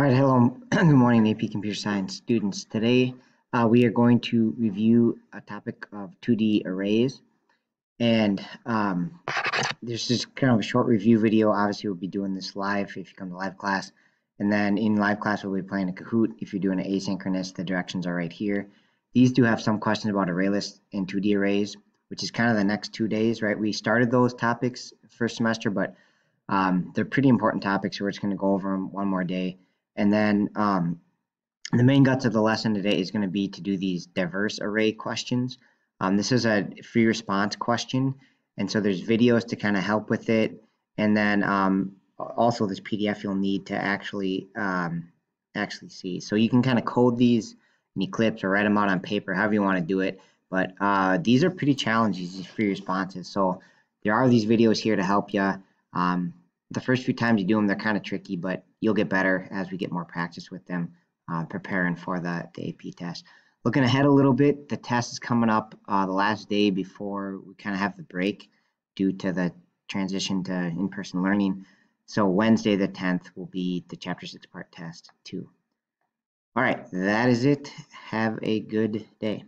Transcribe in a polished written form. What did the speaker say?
All right, hello, good morning, AP Computer Science students. Today, we are going to review a topic of 2D arrays, and this is kind of a short review video. Obviously, we'll be doing this live if you come to live class, and then in live class, we'll be playing a Kahoot. If you're doing an asynchronous, the directions are right here. These do have some questions about array lists and 2D arrays, which is kind of the next 2 days, right? We started those topics first semester, but they're pretty important topics, so we're just going to go over them one more day. And then the main guts of the lesson today is going to be to do these diverse array questions. This is a free response question, and so there's videos to kind of help with it. And then also this PDF you'll need to actually see. So you can kind of code these in Eclipse or write them out on paper, however you want to do it. But these are pretty challenging, these free responses. So there are these videos here to help you. The first few times you do them, they're kind of tricky, but you'll get better as we get more practice with them, preparing for the AP test. Looking ahead a little bit, the test is coming up the last day before we kind of have the break due to the transition to in-person learning. So Wednesday the 10th will be the Chapter 6 part test 2. All right, that is it. Have a good day.